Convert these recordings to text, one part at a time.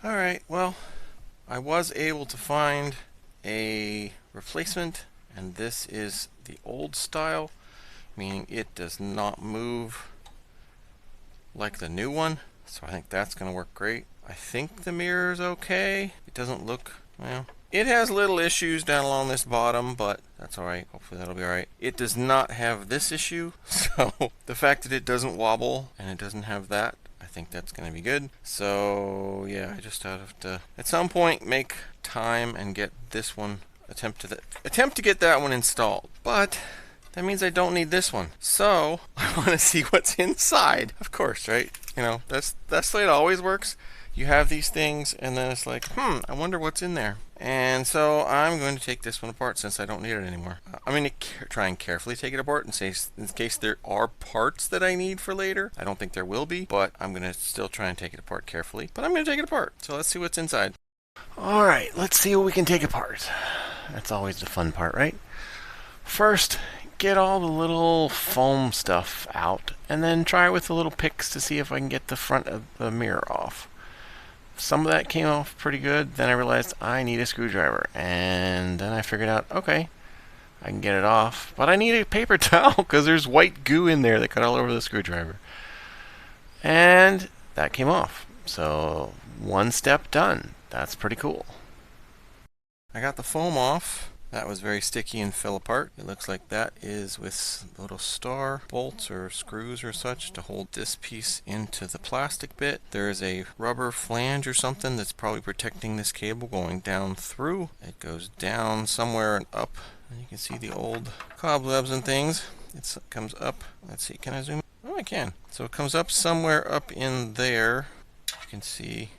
Alright, well, I was able to find a replacement, and this is the old style, meaning it does not move like the new one. So I think that's going to work great. I think the mirror is okay. It doesn't look, well, it has little issues down along this bottom, but that's alright. Hopefully that'll be alright. It does not have this issue, so the fact that it doesn't wobble and it doesn't have that, I think that's going to be good. So yeah, I just have to at some point make time and get this one, attempt to get that one installed. But that means I don't need this one. So I want to see what's inside. Of course, right? You know, that's the way it always works. You have these things, and then it's like, I wonder what's in there. And so I'm going to take this one apart since I don't need it anymore. I'm going to try and carefully take it apart and say, in case there are parts that I need for later. I don't think there will be, but I'm going to still try and take it apart carefully. But I'm going to take it apart. So let's see what's inside. All right, let's see what we can take apart. That's always the fun part, right? First, get all the little foam stuff out, and then try with the little picks to see if I can get the front of the mirror off. Some of that came off pretty good. Then I realized I need a screwdriver, and then I figured out, okay, I can get it off, but I need a paper towel because there's white goo in there that got all over the screwdriver. And that came off. So one step done. That's pretty cool. I got the foam off. That was very sticky and fell apart. It looks like that is with little star bolts or screws or such to hold this piece into the plastic bit. There is a rubber flange or something that's probably protecting this cable going down through. It goes down somewhere and up. And you can see the old cobwebs and things. It comes up. Let's see, can I zoom in? Oh, I can. So it comes up somewhere up in there. You can see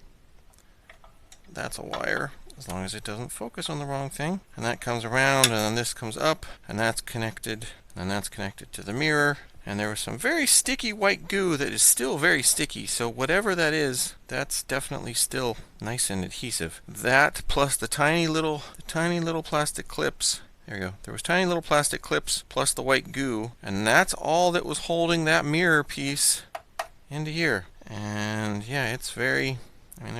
that's a wire, as long as it doesn't focus on the wrong thing. And that comes around, and then this comes up, and that's connected, and that's connected to the mirror. And there was some very sticky white goo that is still very sticky, so whatever that is, that's definitely still nice and adhesive. That plus the tiny little plastic clips. There you go. There was tiny little plastic clips plus the white goo, and that's all that was holding that mirror piece into here. And yeah, it's very, I mean,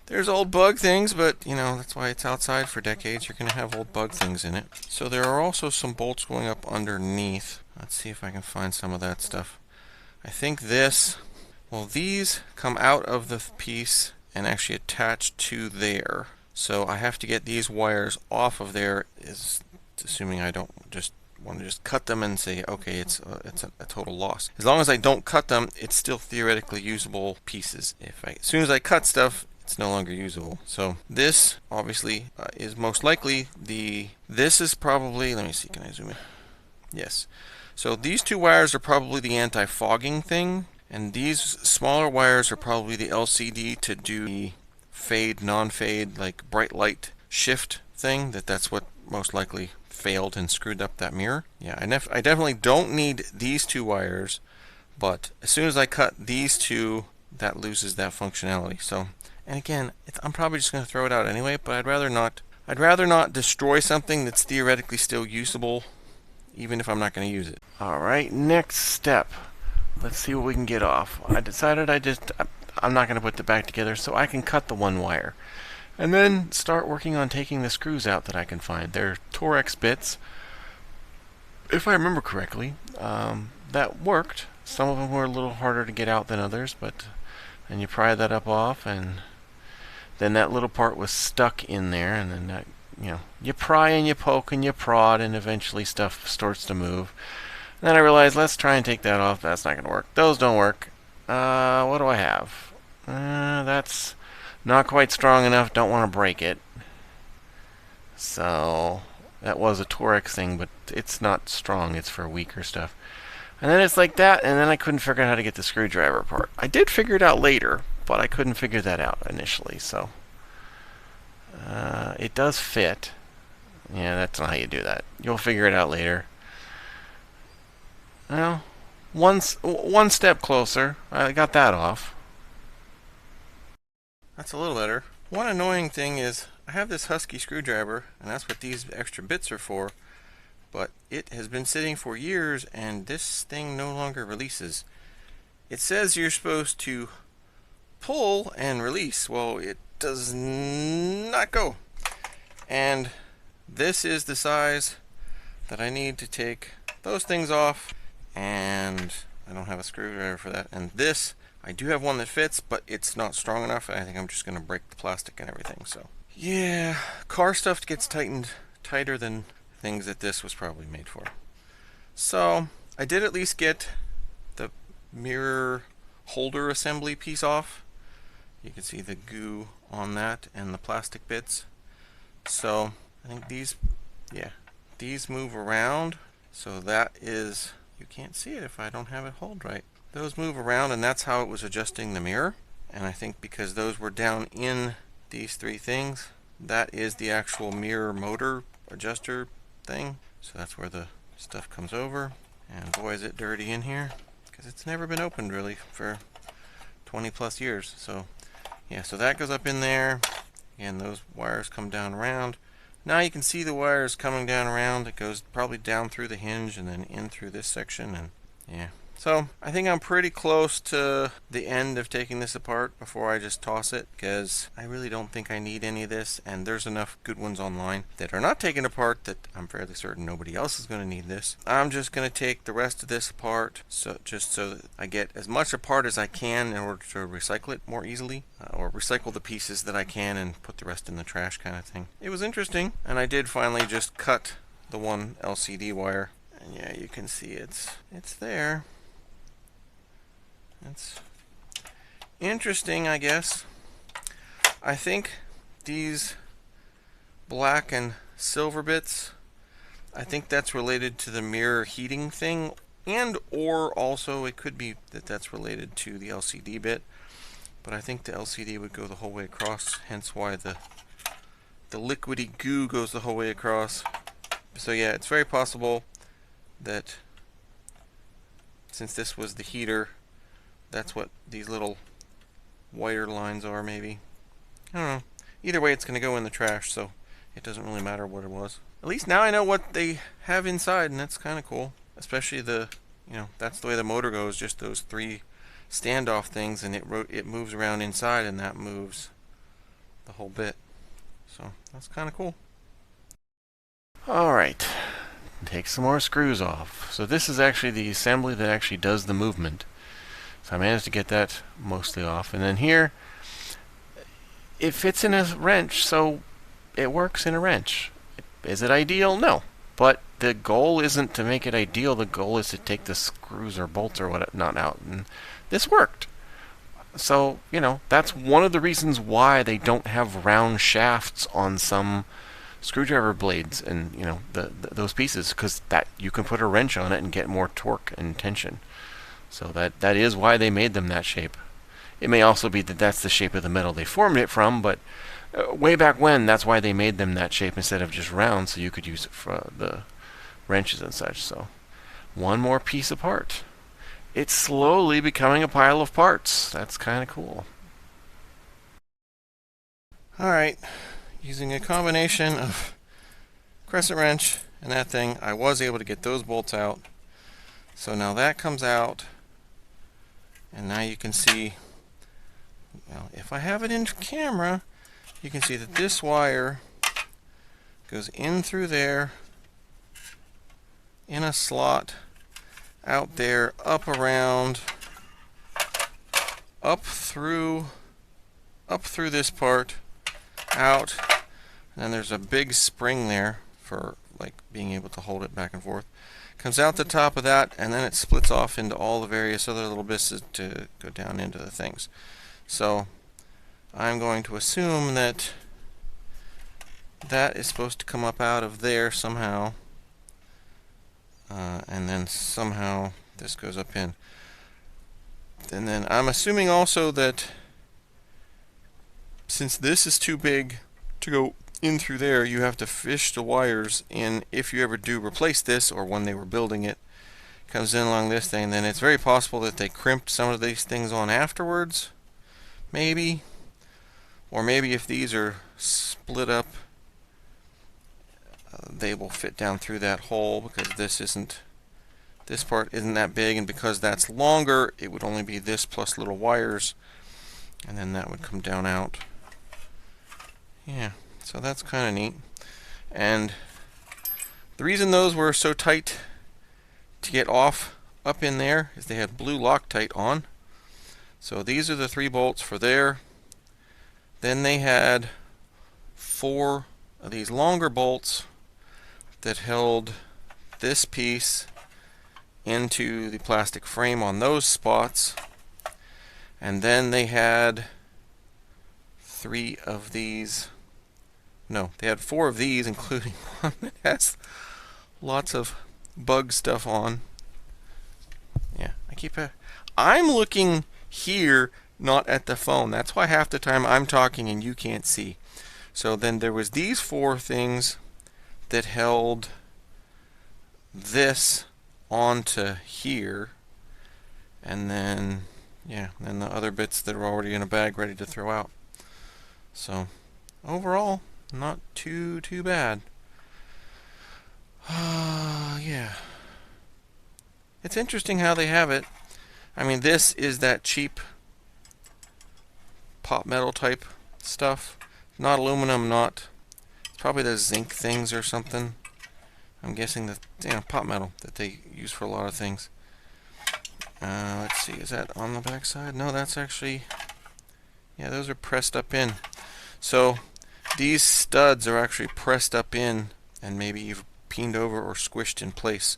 there's old bug things, but you know, that's why it's outside for decades. You're going to have old bug things in it. So there are also some bolts going up underneath. Let's see if I can find some of that stuff. I think these come out of the piece and actually attach to there. So I have to get these wires off of there, assuming I don't just want to just cut them and say, okay, it's a total loss. As long as I don't cut them, it's still theoretically usable pieces. As soon as I cut stuff, it's no longer usable. So this obviously is most likely this is probably, let me see, can I zoom in? Yes. So these two wires are probably the anti-fogging thing, and these smaller wires are probably the LCD to do the fade, non-fade, like bright light shift thing. That's what most likely failed and screwed up that mirror. Yeah, I definitely don't need these two wires, but as soon as I cut these two, that loses that functionality. So, and again, I'm probably just going to throw it out anyway, but I'd rather not. I'd rather not destroy something that's theoretically still usable, even if I'm not going to use it. All right, next step. Let's see what we can get off. I decided I'm not going to put it back together, so I can cut the one wire. And then start working on taking the screws out that I can find. They're Torex bits. If I remember correctly, that worked. Some of them were a little harder to get out than others, and you pry that up off, and then that little part was stuck in there, and then that, you pry and you poke and you prod, and eventually stuff starts to move. And then I realized, let's try and take that off. That's not going to work. Those don't work. What do I have? That's not quite strong enough, don't want to break it. So that was a Torex thing, but it's not strong, it's for weaker stuff. And then it's like that, and then I couldn't figure out how to get the screwdriver apart. I did figure it out later, but I couldn't figure that out initially, so it does fit. Yeah, that's not how you do that. You'll figure it out later. Well, one step closer. I got that off. That's a little better. One annoying thing is I have this Husky screwdriver, and that's what these extra bits are for, but it has been sitting for years and this thing no longer releases. It says you're supposed to pull and release. Well, it does not go. And this is the size that I need to take those things off, and I don't have a screwdriver for that. And this, I do have one that fits, but it's not strong enough. I think I'm just going to break the plastic and everything. So yeah, car stuff gets tightened tighter than things that this was probably made for. So I did at least get the mirror holder assembly piece off. You can see the goo on that and the plastic bits. So I think these move around. So that is, you can't see it if I don't have it hold right. Those move around, and that's how it was adjusting the mirror. And I think because those were down in these three things, that is the actual mirror motor adjuster thing. So that's where the stuff comes over. And boy, is it dirty in here, because it's never been opened really for 20 plus years. So yeah, so that goes up in there, and those wires come down around. Now you can see the wires coming down around. It goes probably down through the hinge and then in through this section, and yeah. So I think I'm pretty close to the end of taking this apart before I just toss it, because I really don't think I need any of this, and there's enough good ones online that are not taken apart that I'm fairly certain nobody else is going to need this. I'm just going to take the rest of this apart, just so that I get as much apart as I can in order to recycle it more easily, or recycle the pieces that I can and put the rest in the trash kind of thing. It was interesting, and I did finally just cut the one LCD wire, and yeah, you can see it's there. It's interesting, I guess. I think these black and silver bits, I think that's related to the mirror heating thing, and or also it could be that that's related to the LCD bit, but I think the LCD would go the whole way across, hence why the liquidy goo goes the whole way across. So yeah, it's very possible that since this was the heater, that's what these little wire lines are, maybe. I don't know. Either way, it's going to go in the trash, so it doesn't really matter what it was. At least now I know what they have inside, and that's kind of cool. Especially that's the way the motor goes, just those three standoff things, and it moves around inside, and that moves the whole bit. So that's kind of cool. Alright, take some more screws off. So this is actually the assembly that actually does the movement. So I managed to get that mostly off. And then here, it fits in a wrench, so it works in a wrench. Is it ideal? No. But the goal isn't to make it ideal. The goal is to take the screws or bolts or whatnot out. And this worked. So, that's one of the reasons why they don't have round shafts on some screwdriver blades and, those pieces, because that you can put a wrench on it and get more torque and tension. So that is why they made them that shape. It may also be that that's the shape of the metal they formed it from, but way back when, that's why they made them that shape instead of just round, so you could use it for the wrenches and such. So one more piece of part. It's slowly becoming a pile of parts. That's kind of cool. Alright, using a combination of crescent wrench and that thing, I was able to get those bolts out. So now that comes out. And now you can see, if I have it in camera, you can see that this wire goes in through there, in a slot, out there, up around, up through this part, out, and then there's a big spring there for being able to hold it back and forth. Comes out the top of that, and then it splits off into all the various other little bits to go down into the things. So I'm going to assume that is supposed to come up out of there somehow, and then somehow this goes up in. And then I'm assuming also that since this is too big to go in through there, you have to fish the wires in if you ever do replace this, or when they were building it, comes in along this thing. Then it's very possible that they crimped some of these things on afterwards, maybe, or maybe if these are split up, they will fit down through that hole, because this part isn't that big, and because that's longer, it would only be this plus little wires and then that would come down out. Yeah, so that's kind of neat. And the reason those were so tight to get off up in there is they had blue Loctite on. So these are the 3 bolts for there. Then they had 4 of these longer bolts that held this piece into the plastic frame on those spots. And then they had 3 of these. No, they had 4 of these, including one that has lots of bug stuff on. Yeah, I'm looking here, not at the phone. That's why half the time I'm talking and you can't see. So then there was these 4 things that held this onto here, and then then the other bits that are already in a bag ready to throw out. So overall, not too bad. Yeah. It's interesting how they have it. I mean, this is that cheap pot metal type stuff. Not aluminum, it's probably the zinc things or something. I'm guessing that, pot metal that they use for a lot of things. Let's see, is that on the back side? No, that's actually, those are pressed up in. So these studs are actually pressed up in and maybe you've peened over or squished in place.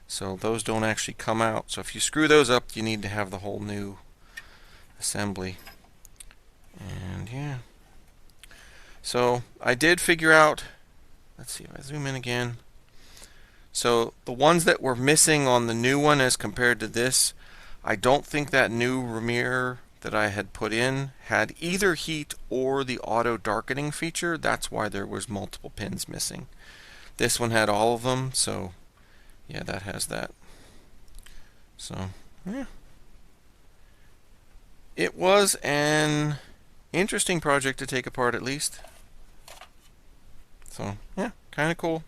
So those don't actually come out. So if you screw those up, you need to have the whole new assembly. And yeah. So I did figure out, let's see if I zoom in again. So the ones that were missing on the new one as compared to this, I don't think that new mirror that I had put in had either heat or the auto darkening feature. That's why there was multiple pins missing. This one had all of them, so yeah, that has that. So yeah, it was an interesting project to take apart, at least. So yeah, kind of cool.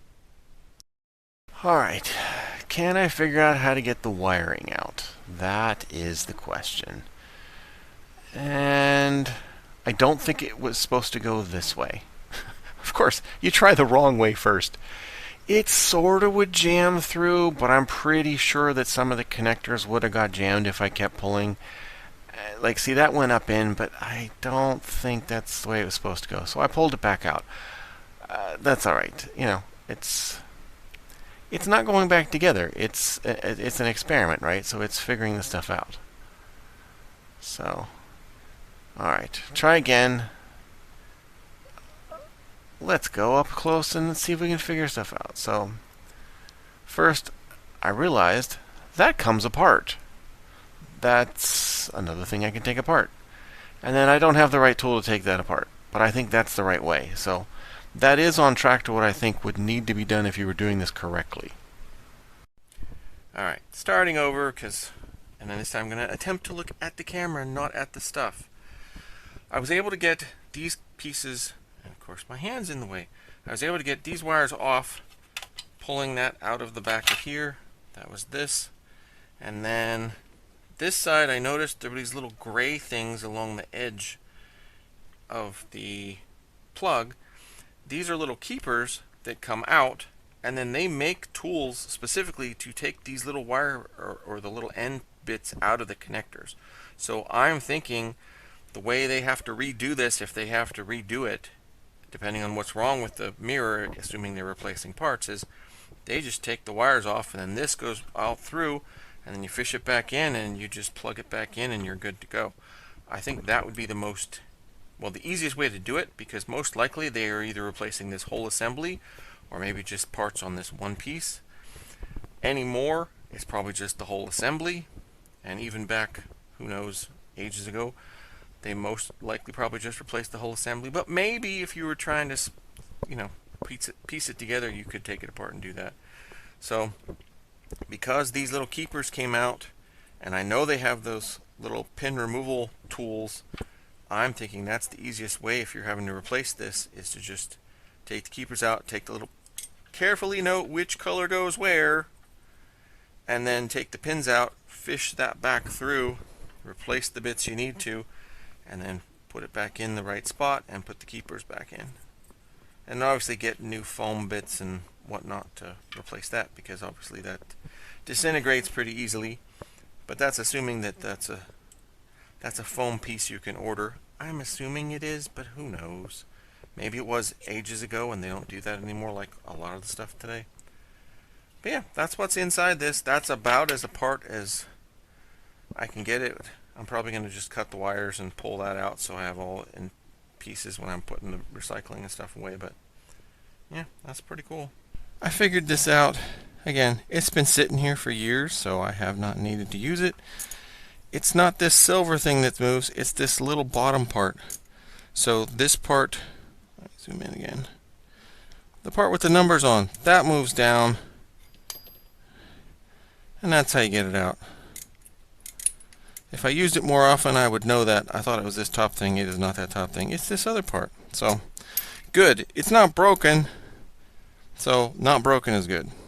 Alright, can I figure out how to get the wiring out? That is the question. And I don't think it was supposed to go this way. Of course, you try the wrong way first. It sort of would jam through, but I'm pretty sure that some of the connectors would have got jammed if I kept pulling. Like, see, that went up in, but I don't think that's the way it was supposed to go. So I pulled it back out. That's alright. It's not going back together. It's an experiment, right? So it's figuring this stuff out. So, alright, try again. Let's go up close and see if we can figure stuff out. So, first, I realized that comes apart. That's another thing I can take apart. And then I don't have the right tool to take that apart, but I think that's the right way. So, that is on track to what I think would need to be done if you were doing this correctly. Alright, starting over, and then this time I'm going to attempt to look at the camera, not at the stuff. I was able to get these pieces, and of course my hand's in the way. I was able to get these wires off, pulling that out of the back of here. That was this. And then this side, I noticed there were these little gray things along the edge of the plug. These are little keepers that come out, and then they make tools specifically to take these little wire or the little end bits out of the connectors. So I'm thinking the way they have to redo this, if they have to redo it, depending on what's wrong with the mirror, assuming they're replacing parts, is they just take the wires off and then this goes out through, and then you fish it back in and you just plug it back in and you're good to go. I think that would be the easiest way to do it, because most likely they are either replacing this whole assembly or maybe just parts on this one piece. Any more, it's probably just the whole assembly, and even back, who knows, ages ago, they most likely probably just replaced the whole assembly. But maybe if you were trying to, piece it together, you could take it apart and do that. So, because these little keepers came out, and I know they have those little pin removal tools, I'm thinking that's the easiest way if you're having to replace this, is to just take the keepers out, take the little, carefully note which color goes where, and then take the pins out, fish that back through, replace the bits you need to, and then put it back in the right spot and put the keepers back in. And obviously get new foam bits and whatnot to replace that, because obviously that disintegrates pretty easily. But that's assuming that that's a foam piece you can order. I'm assuming it is, but who knows? Maybe it was ages ago and they don't do that anymore like a lot of the stuff today. But yeah, that's what's inside this. That's about as apart as I can get it. I'm probably going to just cut the wires and pull that out so I have all in pieces when I'm putting the recycling and stuff away. But yeah, that's pretty cool. I figured this out. Again, it's been sitting here for years, so I have not needed to use it. It's not this silver thing that moves, it's this little bottom part. So this part, let me zoom in again. The part with the numbers on, that moves down. And that's how you get it out. If I used it more often, I would know that. I thought it was this top thing. It is not that top thing. It's this other part. So, good. It's not broken. So, not broken is good.